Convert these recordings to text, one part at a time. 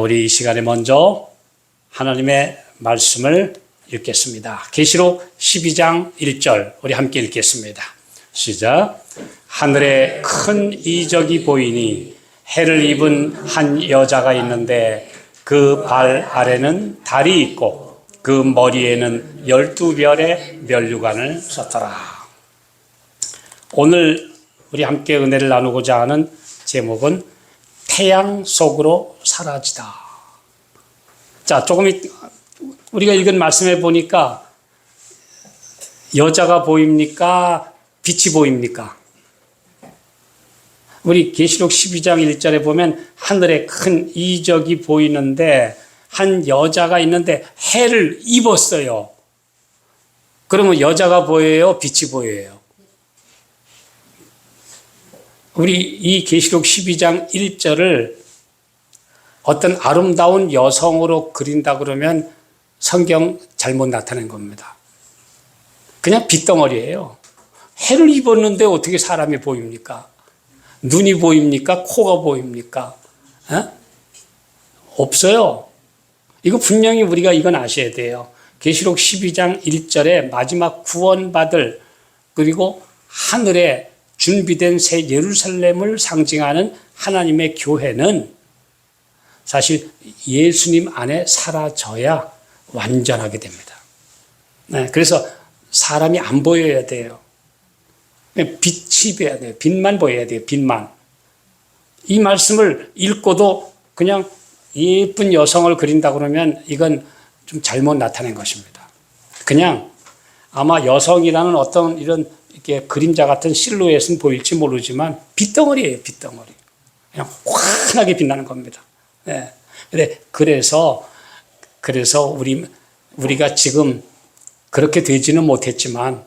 우리 이 시간에 먼저 하나님의 말씀을 읽겠습니다. 계시록 12장 1절 우리 함께 읽겠습니다. 시작. 하늘에 큰 이적이 보이니 해를 입은 한 여자가 있는데 그 발 아래는 달이 있고 그 머리에는 12별의 면류관을 썼더라. 오늘 우리 함께 은혜를 나누고자 하는 제목은 태양 속으로 사라지다. 자, 조금 우리가 읽은 말씀에 보니까 여자가 보입니까? 빛이 보입니까? 우리 계시록 12장 1절에 보면 하늘에 큰 이적이 보이는데 한 여자가 있는데 해를 입었어요. 그러면 여자가 보여요? 빛이 보여요? 우리 이 계시록 12장 1절을 어떤 아름다운 여성으로 그린다 그러면 성경 잘못 나타낸 겁니다. 그냥 빗덩어리예요. 해를 입었는데 어떻게 사람이 보입니까? 눈이 보입니까? 코가 보입니까? 없어요. 이거 분명히 우리가 이건 아셔야 돼요. 계시록 12장 1절에 마지막 구원받을 그리고 하늘에 준비된 새 예루살렘을 상징하는 하나님의 교회는 사실 예수님 안에 사라져야 완전하게 됩니다. 그래서 사람이 안 보여야 돼요. 빛이 보여야 돼요. 빛만 보여야 돼요. 빛만. 이 말씀을 읽고도 그냥 예쁜 여성을 그린다 그러면 이건 좀 잘못 나타낸 것입니다. 그냥 아마 여성이라는 어떤 이런 이렇게 그림자 같은 실루엣은 보일지 모르지만 빗덩어리예요. 빗덩어리. 그냥 환하게 빛나는 겁니다. 네. 그래서 우리가 지금 그렇게 되지는 못했지만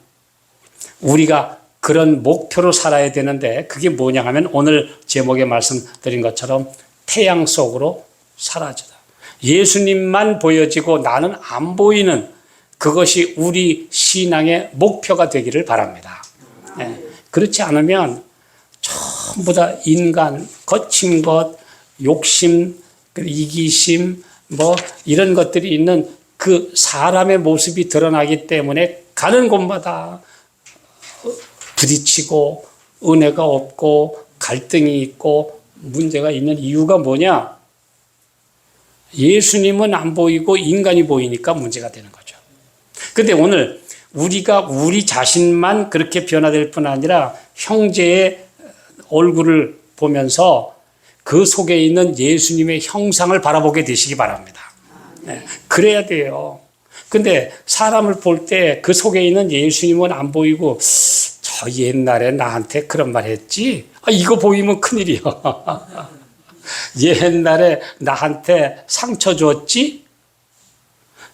우리가 그런 목표로 살아야 되는데 그게 뭐냐 하면 오늘 제목에 말씀드린 것처럼 태양 속으로 사라지다. 예수님만 보여지고 나는 안 보이는 그것이 우리 신앙의 목표가 되기를 바랍니다. 네. 그렇지 않으면 전부 다 인간, 거친 것, 욕심, 이기심, 이런 것들이 있는 그 사람의 모습이 드러나기 때문에 가는 곳마다 부딪히고 은혜가 없고 갈등이 있고 문제가 있는 이유가 뭐냐? 예수님은 안 보이고 인간이 보이니까 문제가 되는 거죠. 그런데 오늘 우리가 우리 자신만 그렇게 변화될 뿐 아니라 형제의 얼굴을 보면서 그 속에 있는 예수님의 형상을 바라보게 되시기 바랍니다. 네, 그래야 돼요. 근데 사람을 볼 때 그 속에 있는 예수님은 안 보이고 저 옛날에 나한테 그런 말 했지? 이거 보이면 큰일이야. 옛날에 나한테 상처 줬지?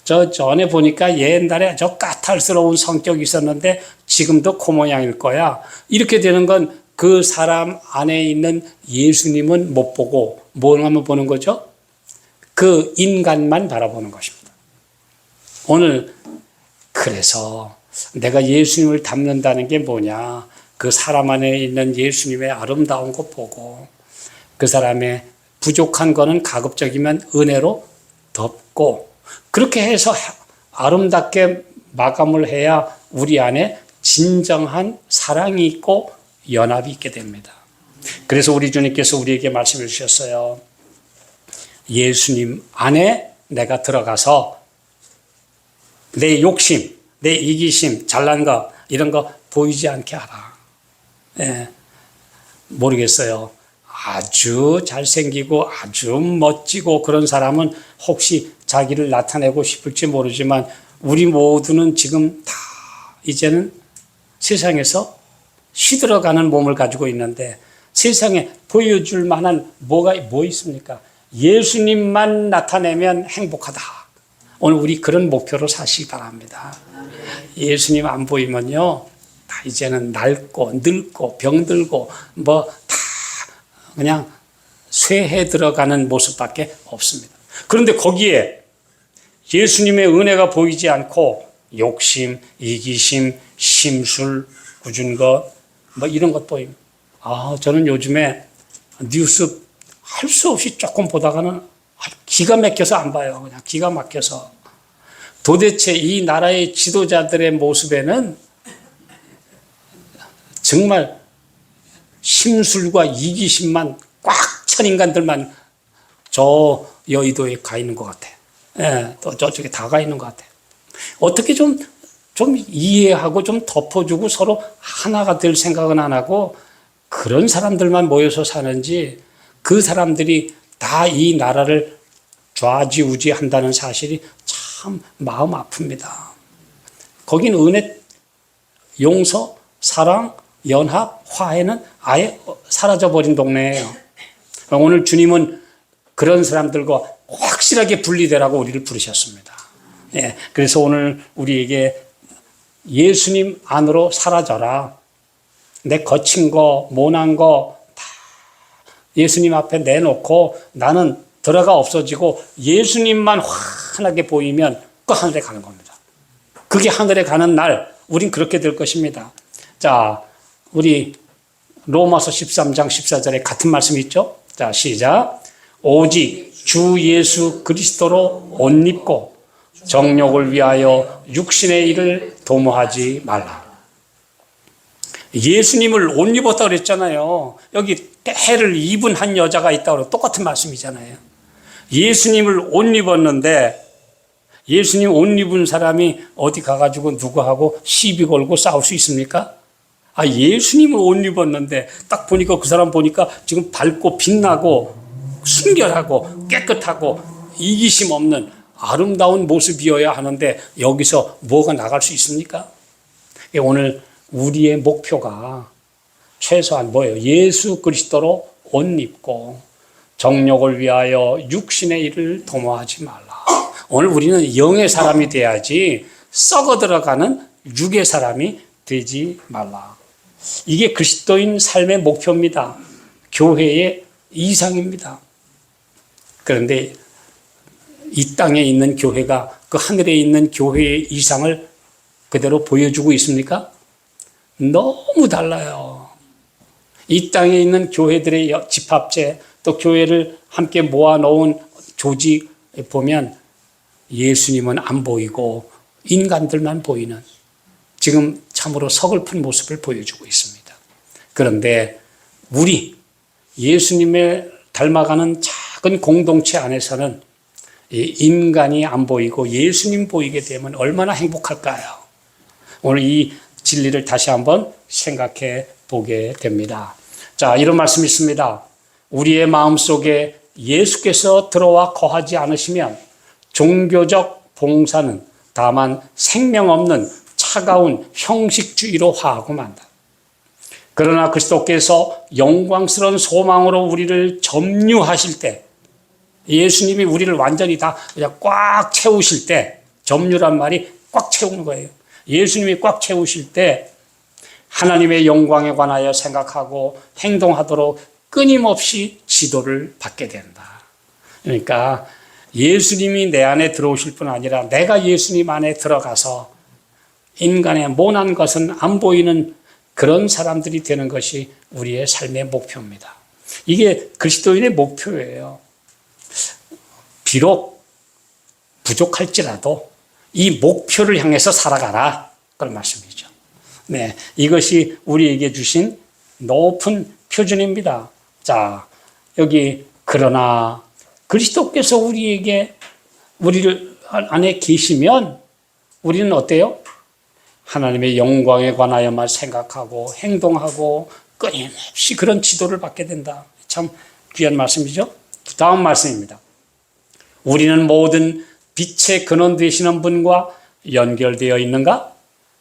저 전에 보니까 옛날에 저 까탈스러운 성격이 있었는데 지금도 그 모양일 거야. 이렇게 되는 건 그 사람 안에 있는 예수님은 못 보고 뭐만 보는 거죠? 그 인간만 바라보는 것입니다. 오늘 그래서 내가 예수님을 닮는다는 게 뭐냐? 그 사람 안에 있는 예수님의 아름다운 거 보고 그 사람의 부족한 거는 가급적이면 은혜로 덮고 그렇게 해서 아름답게 마감을 해야 우리 안에 진정한 사랑이 있고 연합이 있게 됩니다. 그래서 우리 주님께서 우리에게 말씀해 주셨어요. 예수님 안에 내가 들어가서 내 욕심, 내 이기심, 잘난 거 이런 거 보이지 않게 하라. 네. 모르겠어요. 아주 잘생기고 아주 멋지고 그런 사람은 혹시 자기를 나타내고 싶을지 모르지만 우리 모두는 지금 다 이제는 세상에서 시들어가는 몸을 가지고 있는데 세상에 보여줄 만한 뭐 있습니까? 예수님만 나타내면 행복하다. 오늘 우리 그런 목표로 사시기 바랍니다. 예수님 안 보이면요, 다 이제는 낡고 늙고 병들고 다 그냥 쇠해 들어가는 모습밖에 없습니다. 그런데 거기에 예수님의 은혜가 보이지 않고 욕심, 이기심, 심술, 꾸준 것, 이런 것 보입니다. 저는 요즘에 뉴스 할 수 없이 조금 보다가는 기가 막혀서 안 봐요. 그냥 기가 막혀서. 도대체 이 나라의 지도자들의 모습에는 정말 심술과 이기심만 꽉 찬 인간들만 저 여의도에 가 있는 것 같아. 예, 또 저쪽에 다 가 있는 것 같아. 어떻게 좀 이해하고 좀 덮어주고 서로 하나가 될 생각은 안 하고 그런 사람들만 모여서 사는지 그 사람들이 다 이 나라를 좌지우지 한다는 사실이 참 마음 아픕니다. 거긴 은혜, 용서, 사랑, 연합, 화해는 아예 사라져버린 동네예요. 오늘 주님은 그런 사람들과 확실하게 분리되라고 우리를 부르셨습니다. 예, 그래서 오늘 우리에게 예수님 안으로 사라져라. 내 거친 거, 모난 거 다 예수님 앞에 내놓고 나는 들어가 없어지고 예수님만 환하게 보이면 그 하늘에 가는 겁니다. 그게 하늘에 가는 날 우린 그렇게 될 것입니다. 자, 우리 로마서 13장 14절에 같은 말씀 있죠? 자, 시작. 오직 주 예수 그리스도로 옷 입고 정욕을 위하여 육신의 일을 도모하지 말라. 예수님을 옷 입었다고 그랬잖아요. 여기 해를 입은 한 여자가 있다고 똑같은 말씀이잖아요. 예수님을 옷 입었는데 예수님 옷 입은 사람이 어디 가가지고 누구하고 시비 걸고 싸울 수 있습니까? 아, 예수님을 옷 입었는데 딱 보니까 그 사람 보니까 지금 밝고 빛나고 순결하고 깨끗하고 이기심 없는 아름다운 모습이어야 하는데 여기서 뭐가 나갈 수 있습니까? 오늘 우리의 목표가 최소한 뭐예요? 예수 그리스도로 옷 입고 정욕을 위하여 육신의 일을 도모하지 말라. 오늘 우리는 영의 사람이 돼야지 썩어 들어가는 육의 사람이 되지 말라. 이게 그리스도인 삶의 목표입니다. 교회의 이상입니다. 그런데 이 땅에 있는 교회가 그 하늘에 있는 교회의 이상을 그대로 보여주고 있습니까? 너무 달라요. 이 땅에 있는 교회들의 집합체 또 교회를 함께 모아놓은 조직 보면 예수님은 안 보이고 인간들만 보이는 지금 참으로 서글픈 모습을 보여주고 있습니다. 그런데 우리 예수님을 닮아가는 작은 공동체 안에서는 인간이 안 보이고 예수님 보이게 되면 얼마나 행복할까요? 오늘 이 진리를 다시 한번 생각해 보게 됩니다. 자, 이런 말씀이 있습니다. 우리의 마음속에 예수께서 들어와 거하지 않으시면 종교적 봉사는 다만 생명 없는 차가운 형식주의로 화하고 만다. 그러나 그리스도께서 영광스러운 소망으로 우리를 점유하실 때 예수님이 우리를 완전히 다 그냥 꽉 채우실 때 점유란 말이 꽉 채우는 거예요. 예수님이 꽉 채우실 때 하나님의 영광에 관하여 생각하고 행동하도록 끊임없이 지도를 받게 된다. 그러니까 예수님이 내 안에 들어오실 뿐 아니라 내가 예수님 안에 들어가서 인간의 모난 것은 안 보이는 그런 사람들이 되는 것이 우리의 삶의 목표입니다. 이게 그리스도인의 목표예요. 비록 부족할지라도 이 목표를 향해서 살아가라. 그런 말씀이죠. 네, 이것이 우리에게 주신 높은 표준입니다. 자, 여기 그러나 그리스도께서 우리를 안에 계시면 우리는 어때요? 하나님의 영광에 관하여만 생각하고 행동하고 끊임없이 그런 지도를 받게 된다. 참 귀한 말씀이죠. 다음 말씀입니다. 우리는 모든 빛의 근원 되시는 분과 연결되어 있는가?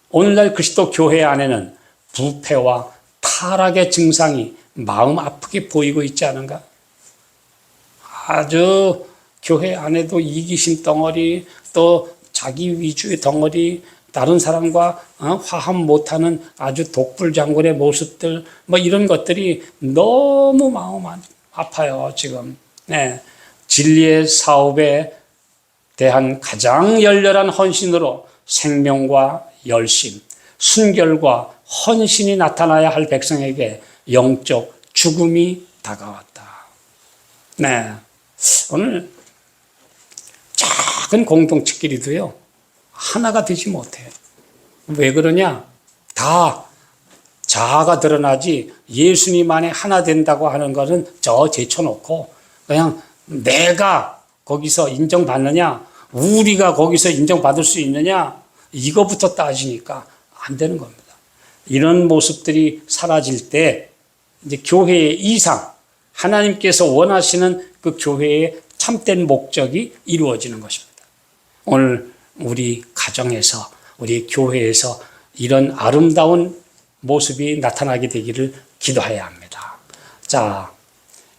오늘날 그리스도 교회 안에는 부패와 타락의 증상이 마음 아프게 보이고 있지 않은가? 아주 교회 안에도 이기심 덩어리, 또 자기 위주의 덩어리, 다른 사람과 화합 못하는 아주 독불장군의 모습들, 뭐 이런 것들이 너무 마음 아파요, 지금. 네. 진리의 사업에 대한 가장 열렬한 헌신으로 생명과 열심, 순결과 헌신이 나타나야 할 백성에게 영적 죽음이 다가왔다. 네. 오늘 작은 공동체끼리도요, 하나가 되지 못해요. 왜 그러냐? 다 자아가 드러나지 예수님 안에 하나 된다고 하는 것은 제쳐놓고 그냥 내가 거기서 인정받느냐, 우리가 거기서 인정받을 수 있느냐, 이거부터 따지니까 안 되는 겁니다. 이런 모습들이 사라질 때 이제 교회의 이상, 하나님께서 원하시는 그 교회의 참된 목적이 이루어지는 것입니다. 오늘 우리 가정에서, 우리 교회에서 이런 아름다운 모습이 나타나게 되기를 기도해야 합니다. 자,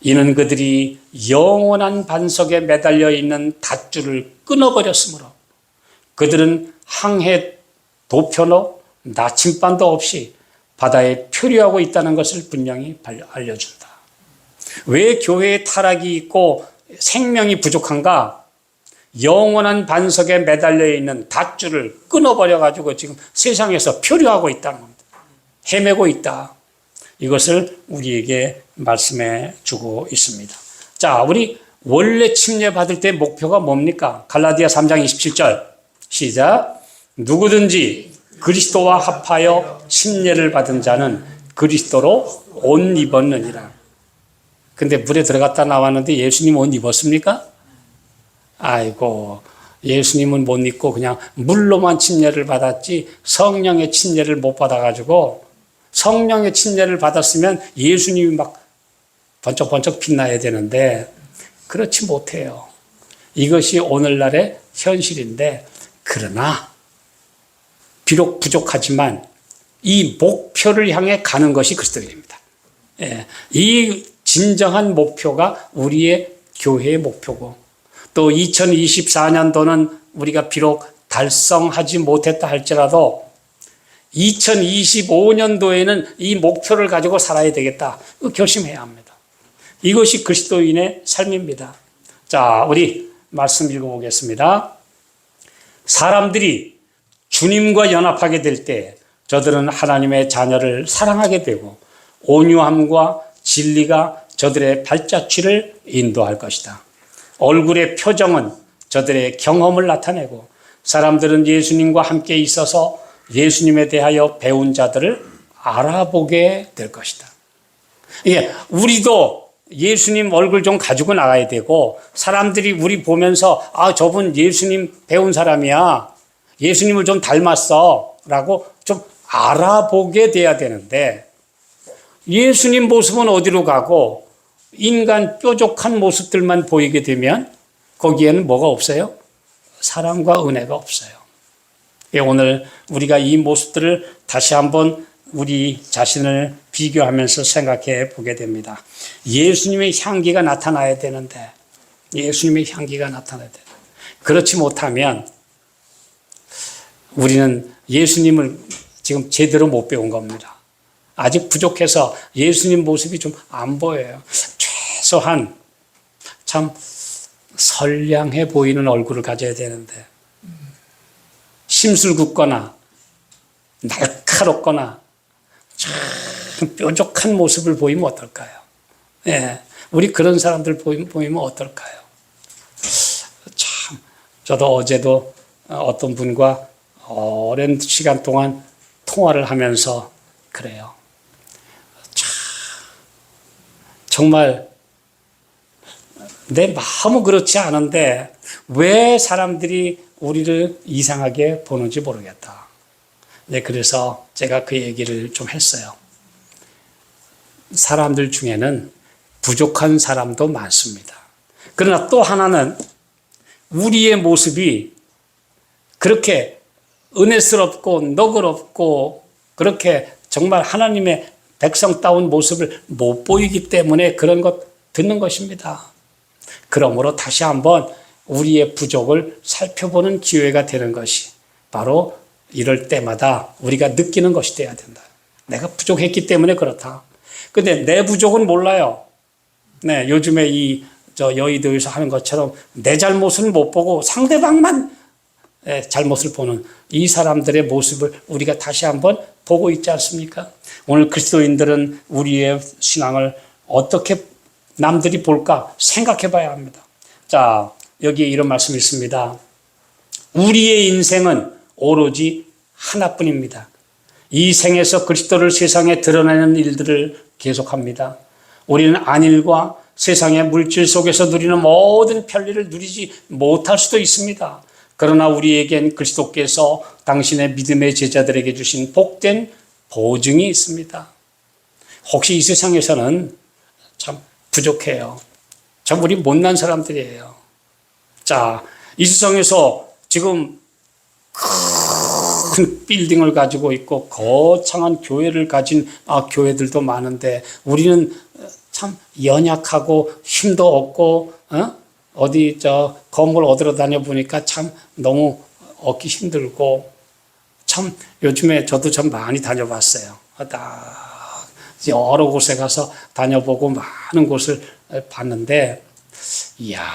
이는 그들이 영원한 반석에 매달려 있는 닷줄을 끊어버렸으므로 그들은 항해 도표로 나침반도 없이 바다에 표류하고 있다는 것을 분명히 알려준다. 왜 교회에 타락이 있고 생명이 부족한가? 영원한 반석에 매달려 있는 닷줄을 끊어버려가지고 지금 세상에서 표류하고 있다는 겁니다. 헤매고 있다. 이것을 우리에게 말씀해 주고 있습니다. 자, 우리 원래 침례받을 때 목표가 뭡니까? 갈라디아 3장 27절 시작. 누구든지 그리스도와 합하여 침례를 받은 자는 그리스도로 옷 입었느니라. 근데 물에 들어갔다 나왔는데 예수님 옷 입었습니까? 아이고, 예수님은 못 입고 그냥 물로만 침례를 받았지 성령의 침례를 못 받아가지고, 성령의 침례를 받았으면 예수님이 막 번쩍번쩍 빛나야 되는데 그렇지 못해요. 이것이 오늘날의 현실인데, 그러나 비록 부족하지만 이 목표를 향해 가는 것이 그리스도인입니다. 예, 이 진정한 목표가 우리의 교회의 목표고, 또 2024년도는 우리가 비록 달성하지 못했다 할지라도 2025년도에는 이 목표를 가지고 살아야 되겠다. 결심해야 합니다. 이것이 그리스도인의 삶입니다. 자, 우리 말씀 읽어보겠습니다. 사람들이 주님과 연합하게 될 때 저들은 하나님의 자녀를 사랑하게 되고 온유함과 진리가 저들의 발자취를 인도할 것이다. 얼굴의 표정은 저들의 경험을 나타내고 사람들은 예수님과 함께 있어서 예수님에 대하여 배운 자들을 알아보게 될 것이다. 예, 우리도 예수님 얼굴 좀 가지고 나가야 되고, 사람들이 우리 보면서 저분 예수님 배운 사람이야, 예수님을 좀 닮았어 라고 좀 알아보게 돼야 되는데, 예수님 모습은 어디로 가고 인간 뾰족한 모습들만 보이게 되면 거기에는 뭐가 없어요? 사랑과 은혜가 없어요. 오늘 우리가 이 모습들을 다시 한번 우리 자신을 비교하면서 생각해 보게 됩니다. 예수님의 향기가 나타나야 되는데, 예수님의 향기가 나타나야 돼요. 그렇지 못하면 우리는 예수님을 지금 제대로 못 배운 겁니다. 아직 부족해서 예수님 모습이 좀 안 보여요. 최소한 참 선량해 보이는 얼굴을 가져야 되는데, 심술궂거나 날카롭거나 참 뾰족한 모습을 보이면 어떨까요? 예, 우리 그런 사람들 보이면 어떨까요? 참, 저도 어제도 어떤 분과 오랜 시간 동안 통화를 하면서 그래요. 참, 정말 내 마음은 그렇지 않은데 왜 사람들이 우리를 이상하게 보는지 모르겠다. 네, 그래서 제가 그 얘기를 좀 했어요. 사람들 중에는 부족한 사람도 많습니다. 그러나 또 하나는 우리의 모습이 그렇게 은혜스럽고 너그럽고 그렇게 정말 하나님의 백성다운 모습을 못 보이기 때문에 그런 것 듣는 것입니다. 그러므로 다시 한번 우리의 부족을 살펴보는 기회가 되는 것이 바로 이럴 때마다 우리가 느끼는 것이 돼야 된다. 내가 부족했기 때문에 그렇다. 근데 내 부족은 몰라요. 네, 요즘에 여의도에서 하는 것처럼 내 잘못은 못 보고 상대방만 잘못을 보는 이 사람들의 모습을 우리가 다시 한번 보고 있지 않습니까? 오늘 그리스도인들은 우리의 신앙을 어떻게 남들이 볼까 생각해 봐야 합니다. 자, 여기에 이런 말씀이 있습니다. 우리의 인생은 오로지 하나뿐입니다. 이 생에서 그리스도를 세상에 드러내는 일들을 계속합니다. 우리는 안일과 세상의 물질 속에서 누리는 모든 편리를 누리지 못할 수도 있습니다. 그러나 우리에겐 그리스도께서 당신의 믿음의 제자들에게 주신 복된 보증이 있습니다. 혹시 이 세상에서는 참 부족해요. 참 우리 못난 사람들이에요. 자, 이 세상에서 지금 큰 빌딩을 가지고 있고 거창한 교회를 가진 교회들도 많은데 우리는 참 연약하고 힘도 없고 어디 건물 얻으러 다녀 보니까 참 너무 얻기 힘들고 참 요즘에 저도 참 많이 다녀봤어요. 여러 곳에 가서 다녀보고 많은 곳을 봤는데 이야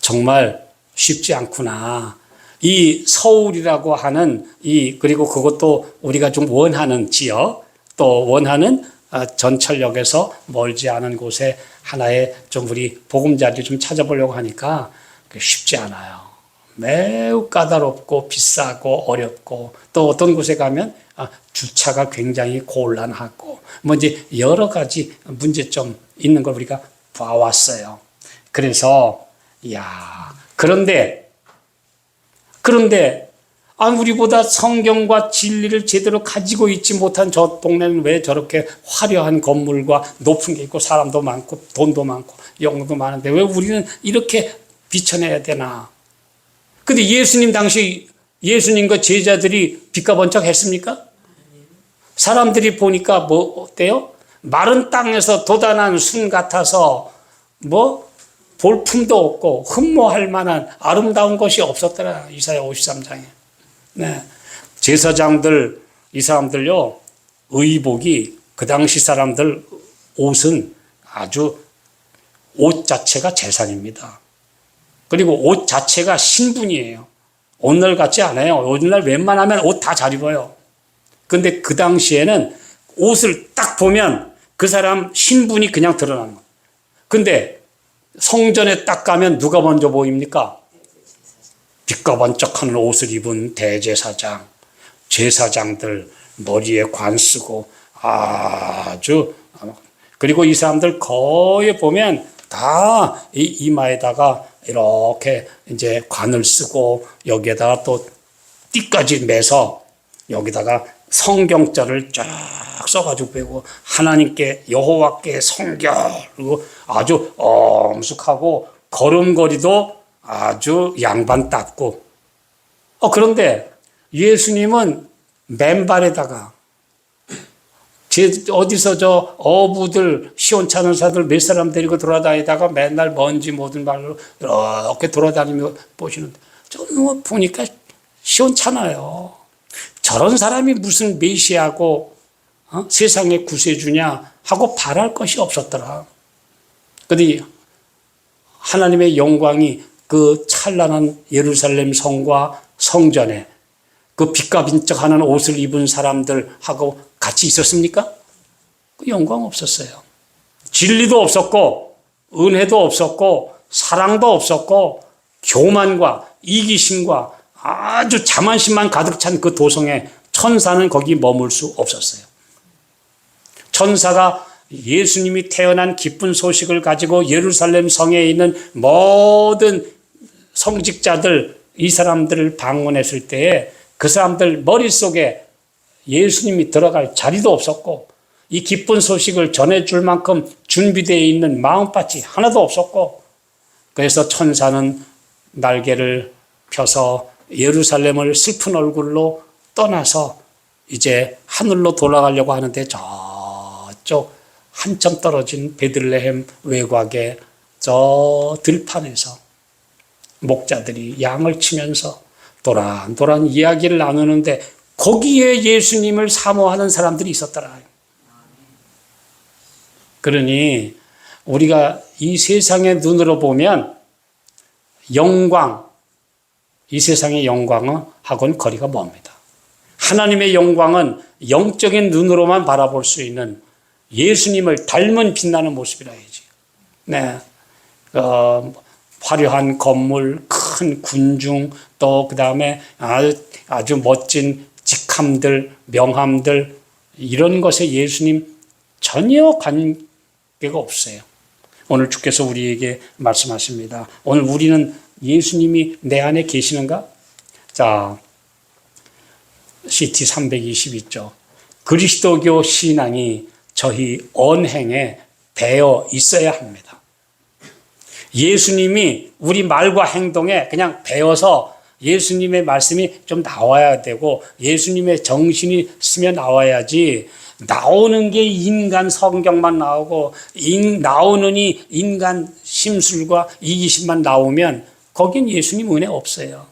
정말 쉽지 않구나. 이 서울이라고 하는 그리고 그것도 우리가 좀 원하는 지역 또 원하는 전철역에서 멀지 않은 곳에 하나의 좀 우리 보금자리를 좀 찾아보려고 하니까 쉽지 않아요. 매우 까다롭고 비싸고 어렵고 또 어떤 곳에 가면 주차가 굉장히 곤란하고 뭐 이제 여러 가지 문제점 있는 걸 우리가 봐왔어요. 그래서 그런데 우리보다 성경과 진리를 제대로 가지고 있지 못한 저 동네는 왜 저렇게 화려한 건물과 높은 게 있고 사람도 많고 돈도 많고 영도 많은데 왜 우리는 이렇게 비춰내야 되나? 근데 예수님 당시 예수님과 제자들이 빛과 번쩍했습니까? 사람들이 보니까 뭐 어때요? 마른 땅에서 돋아난 순 같아서 볼품도 없고 흠모할 만한 아름다운 것이 없었더라. 이사야 53장에. 네. 제사장들, 이 사람들요, 의복이 그 당시 사람들 옷은 아주 옷 자체가 재산입니다. 그리고 옷 자체가 신분이에요. 오늘 같지 않아요. 오늘날 웬만하면 옷 다 잘 입어요. 근데 그 당시에는 옷을 딱 보면 그 사람 신분이 그냥 드러나는 거예요. 근데 성전에 딱 가면 누가 먼저 보입니까? 빛과 번쩍하는 옷을 입은 대제사장, 제사장들 머리에 관 쓰고 그리고 이 사람들 거의 보면 다 이마에다가 이렇게 이제 관을 쓰고 여기에다가 또 띠까지 매서 여기다가 성경자를 쫙 써가지고 배우고 하나님께 여호와께 성결 그리고 아주 엄숙하고 걸음걸이도 아주 양반 닦고 그런데 예수님은 맨발에다가 어디서 어부들 시원찮은 사들 몇 사람 데리고 돌아다니다가 맨날 먼지 모든 발로 이렇게 돌아다니며 보시는데 저는 보니까 시원찮아요. 저런 사람이 무슨 메시아고 세상의 구세주냐 하고 바랄 것이 없었더라. 그런데 하나님의 영광이 그 찬란한 예루살렘 성과 성전에 그 빛과 번쩍하는 옷을 입은 사람들하고 같이 있었습니까? 그 영광 없었어요. 진리도 없었고 은혜도 없었고 사랑도 없었고 교만과 이기심과 아주 자만심만 가득 찬 그 도성에 천사는 거기 머물 수 없었어요. 천사가 예수님이 태어난 기쁜 소식을 가지고 예루살렘 성에 있는 모든 성직자들 이 사람들을 방문했을 때에 그 사람들 머릿속에 예수님이 들어갈 자리도 없었고 이 기쁜 소식을 전해줄 만큼 준비되어 있는 마음밭이 하나도 없었고 그래서 천사는 날개를 펴서 예루살렘을 슬픈 얼굴로 떠나서 이제 하늘로 돌아가려고 하는데 저쪽 한참 떨어진 베들레헴 외곽의 저 들판에서 목자들이 양을 치면서 도란도란 이야기를 나누는데 거기에 예수님을 사모하는 사람들이 있었더라. 그러니 우리가 이 세상의 눈으로 보면 영광, 이 세상의 영광하고는 거리가 멉니다. 하나님의 영광은 영적인 눈으로만 바라볼 수 있는 예수님을 닮은 빛나는 모습이라 해야지. 네. 화려한 건물, 큰 군중, 또 그 다음에 아주 멋진 직함들, 명함들, 이런 것에 예수님 전혀 관계가 없어요. 오늘 주께서 우리에게 말씀하십니다. 오늘 우리는 예수님이 내 안에 계시는가? 자, CT 320 있죠. 그리스도교 신앙이 저희 언행에 배어 있어야 합니다. 예수님이 우리 말과 행동에 그냥 배어서 예수님의 말씀이 좀 나와야 되고 예수님의 정신이 스며 나와야지, 나오는 게 인간 성경만 나오고 나오느니 인간 심술과 이기심만 나오면 거긴 예수님 은혜 없어요.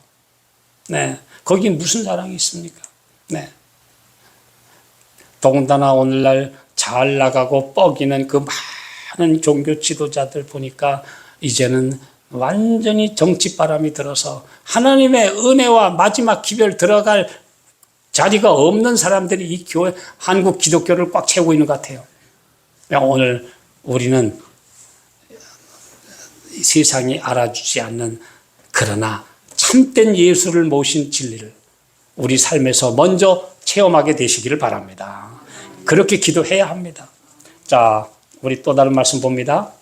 네, 거긴 무슨 사랑이 있습니까? 네. 더군다나 오늘날 잘 나가고 뻐기는 그 많은 종교 지도자들 보니까 이제는 완전히 정치바람이 들어서 하나님의 은혜와 마지막 기별 들어갈 자리가 없는 사람들이 이 교회, 한국 기독교를 꽉 채우고 있는 것 같아요. 오늘 우리는 세상이 알아주지 않는, 그러나 참된 예수를 모신 진리를 우리 삶에서 먼저 체험하게 되시기를 바랍니다. 그렇게 기도해야 합니다. 자, 우리 또 다른 말씀 봅니다.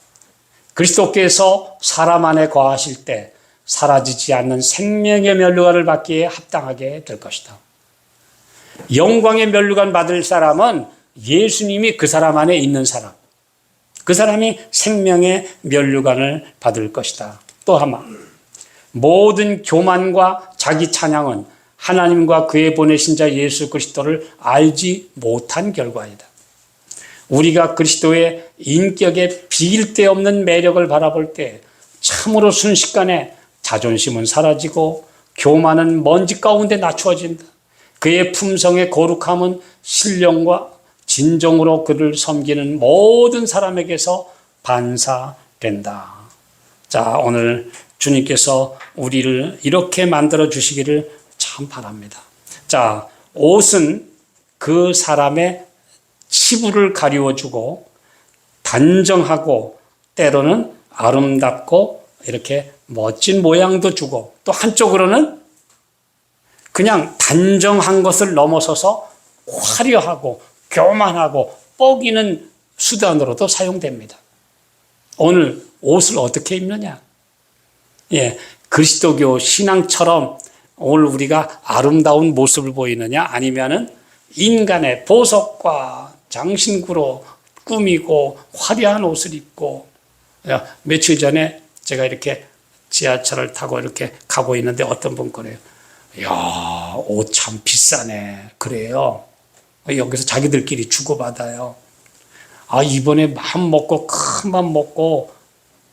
그리스도께서 사람 안에 거하실 때 사라지지 않는 생명의 면류관을 받기에 합당하게 될 것이다. 영광의 면류관 받을 사람은 예수님이 그 사람 안에 있는 사람, 그 사람이 생명의 면류관을 받을 것이다. 또 하나, 모든 교만과 자기 찬양은 하나님과 그의 보내신 자 예수 그리스도를 알지 못한 결과이다. 우리가 그리스도의 인격에 비길 데 없는 매력을 바라볼 때 참으로 순식간에 자존심은 사라지고 교만은 먼지 가운데 낮추어진다. 그의 품성의 거룩함은 신령과 진정으로 그를 섬기는 모든 사람에게서 반사된다. 자, 오늘 주님께서 우리를 이렇게 만들어 주시기를 참 바랍니다. 자, 옷은 그 사람의 치부를 가리워주고 단정하고 때로는 아름답고 이렇게 멋진 모양도 주고, 또 한쪽으로는 그냥 단정한 것을 넘어서서 화려하고 교만하고 뻐기는 수단으로도 사용됩니다. 오늘 옷을 어떻게 입느냐? 예, 그리스도교 신앙처럼 오늘 우리가 아름다운 모습을 보이느냐, 아니면은 인간의 보석과 장신구로 꾸미고 화려한 옷을 입고. 며칠 전에 제가 이렇게 지하철을 타고 이렇게 가고 있는데 어떤 분 그래요. 야, 옷 참 비싸네. 그래요. 여기서 자기들끼리 주고받아요. 아, 이번에 마음 먹고 큰 맘 먹고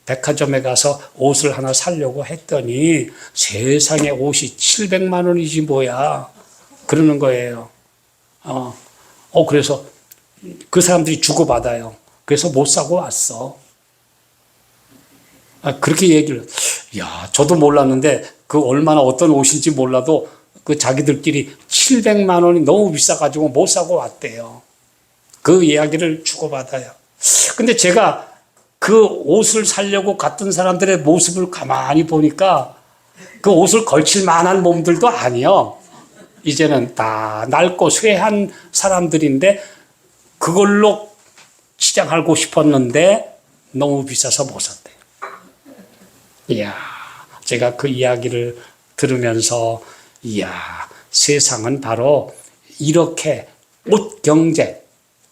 백화점에 가서 옷을 하나 사려고 했더니 세상에 옷이 700만 원이지 뭐야. 그러는 거예요. 그래서 그 사람들이 주고받아요. 그래서 못 사고 왔어. 그렇게 얘기를. 야, 저도 몰랐는데 그 얼마나 어떤 옷인지 몰라도 그 자기들끼리 700만 원이 너무 비싸가지고 못 사고 왔대요. 그 이야기를 주고받아요. 근데 제가 그 옷을 사려고 갔던 사람들의 모습을 가만히 보니까 그 옷을 걸칠 만한 몸들도 아니요. 이제는 다 낡고 쇠한 사람들인데 그걸로 치장하고 싶었는데 너무 비싸서 못 샀대요. 이야, 제가 그 이야기를 들으면서 이야, 세상은 바로 이렇게 옷 경제,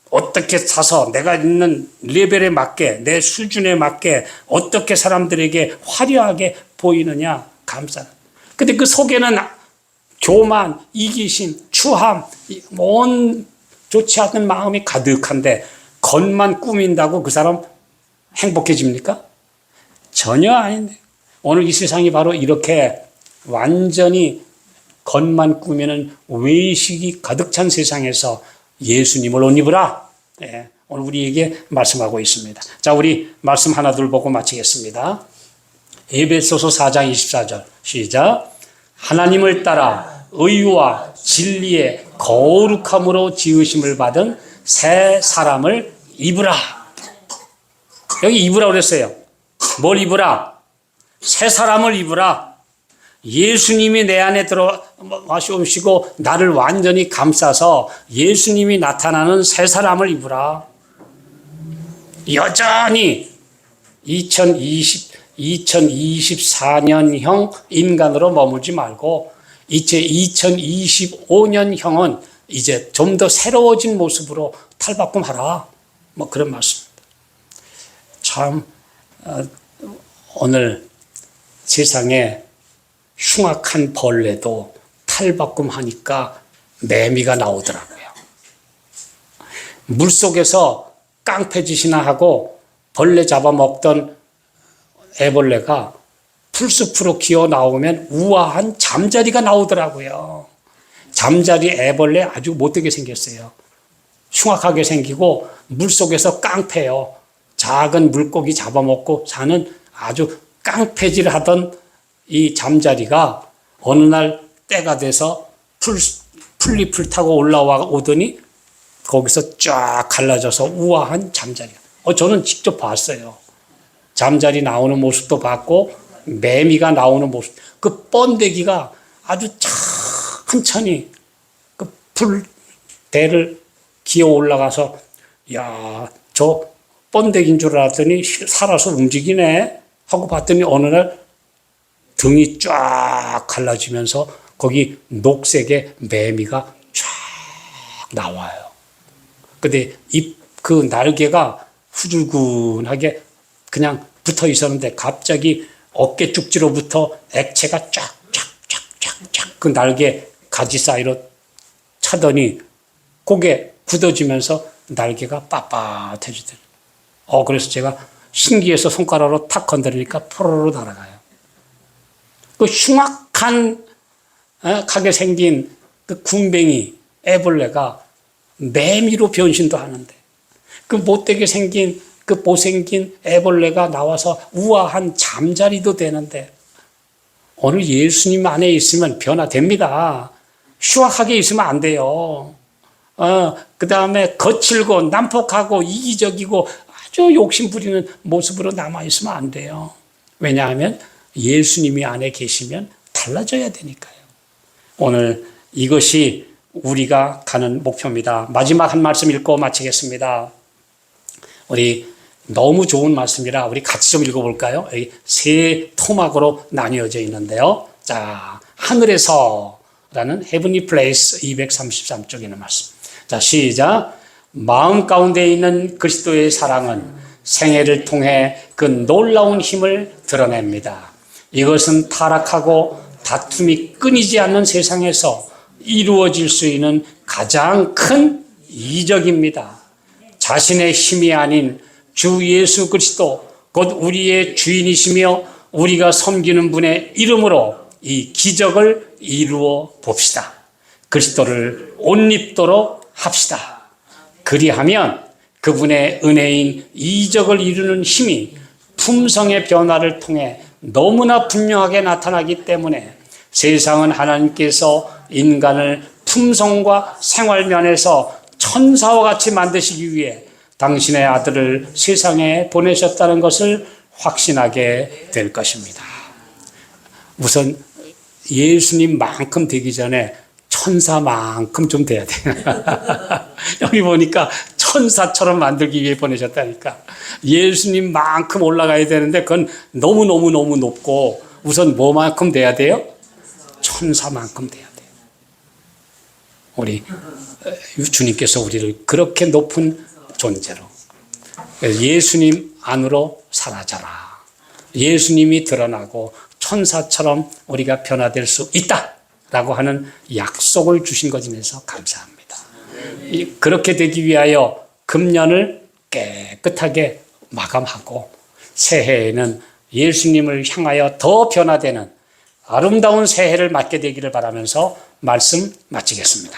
어떻게 사서 내가 있는 레벨에 맞게, 내 수준에 맞게 어떻게 사람들에게 화려하게 보이느냐, 감싸는. 근데 그 속에는 교만, 이기심, 추함, 온 좋지 않은 마음이 가득한데 겉만 꾸민다고 그 사람 행복해집니까? 전혀 아닌데. 오늘 이 세상이 바로 이렇게 완전히 겉만 꾸미는 외식이 가득 찬 세상에서 예수님을 옷 입으라. 네, 오늘 우리에게 말씀하고 있습니다. 자, 우리 말씀 하나 둘 보고 마치겠습니다. 에베소서 4장 24절 시작. 하나님을 따라 의와 진리의 거룩함으로 지으심을 받은 새 사람을 입으라. 여기 입으라 그랬어요. 뭘 입으라? 새 사람을 입으라. 예수님이 내 안에 들어와시고 나를 완전히 감싸서 예수님이 나타나는 새 사람을 입으라. 여전히 2024년형 인간으로 머물지 말고 이제 2025년형은 이제 좀 더 새로워진 모습으로 탈바꿈하라. 뭐 그런 말씀입니다. 참 오늘 세상에 흉악한 벌레도 탈바꿈하니까 매미가 나오더라고요. 물속에서 깡패짓이나 하고 벌레 잡아먹던 애벌레가 풀숲으로 기어 나오면 우아한 잠자리가 나오더라고요. 잠자리 애벌레 아주 못되게 생겼어요. 흉악하게 생기고 물속에서 깡패요. 작은 물고기 잡아먹고 사는 아주 깡패질 하던 이 잠자리가 어느 날 때가 돼서 풀잎을 타고 올라와 오더니 거기서 쫙 갈라져서 우아한 잠자리가. 저는 직접 봤어요. 잠자리 나오는 모습도 봤고 매미가 나오는 모습. 그 번데기가 아주 천천히 그 풀대를 기어 올라가서 야, 저 번데기인 줄 알았더니 살아서 움직이네 하고 봤더니 어느 날 등이 쫙 갈라지면서 거기 녹색의 매미가 쫙 나와요. 근데 그 날개가 후줄근하게 그냥 붙어 있었는데 갑자기 어깨 쭉지로부터 액체가 쫙쫙쫙쫙쫙 그 날개 가지 사이로 차더니 고개 굳어지면서 날개가 빳빳해지더라고요. 그래서 제가 신기해서 손가락으로 탁 건드리니까 포로로 날아가요. 그 흉악한 하게 생긴 그 군뱅이 애벌레가 매미로 변신도 하는데 그 못되게 생긴 그 못생긴 애벌레가 나와서 우아한 잠자리도 되는데 오늘 예수님 안에 있으면 변화됩니다. 흉악하게 있으면 안 돼요. 그 다음에 거칠고 난폭하고 이기적이고 아주 욕심부리는 모습으로 남아있으면 안 돼요. 왜냐하면 예수님이 안에 계시면 달라져야 되니까요. 오늘 이것이 우리가 가는 목표입니다. 마지막 한 말씀 읽고 마치겠습니다. 우리 너무 좋은 말씀이라 우리 같이 좀 읽어볼까요? 여기 세 토막으로 나뉘어져 있는데요. 자, 하늘에서라는 Heavenly Place 233쪽에 있는 말씀. 자, 시작. 마음 가운데 있는 그리스도의 사랑은 생애를 통해 그 놀라운 힘을 드러냅니다. 이것은 타락하고 다툼이 끊이지 않는 세상에서 이루어질 수 있는 가장 큰 이적입니다. 자신의 힘이 아닌 주 예수 그리스도 곧 우리의 주인이시며 우리가 섬기는 분의 이름으로 이 기적을 이루어 봅시다. 그리스도를 옷 입도록 합시다. 그리하면 그분의 은혜인 이적을 이루는 힘이 품성의 변화를 통해 너무나 분명하게 나타나기 때문에 세상은 하나님께서 인간을 품성과 생활면에서 천사와 같이 만드시기 위해 당신의 아들을 세상에 보내셨다는 것을 확신하게 될 것입니다. 우선 예수님만큼 되기 전에 천사만큼 좀 돼야 돼요. 여기 보니까 천사처럼 만들기 위해 보내셨다니까. 예수님만큼 올라가야 되는데 그건 너무너무 높고 우선 뭐만큼 돼야 돼요? 천사만큼 돼야 돼요. 우리 주님께서 우리를 그렇게 높은 존재로 예수님 안으로 사라져라. 예수님이 드러나고 천사처럼 우리가 변화될 수 있다라고 하는 약속을 주신 것에 대해서 감사합니다. 그렇게 되기 위하여 금년을 깨끗하게 마감하고 새해에는 예수님을 향하여 더 변화되는 아름다운 새해를 맞게 되기를 바라면서 말씀 마치겠습니다.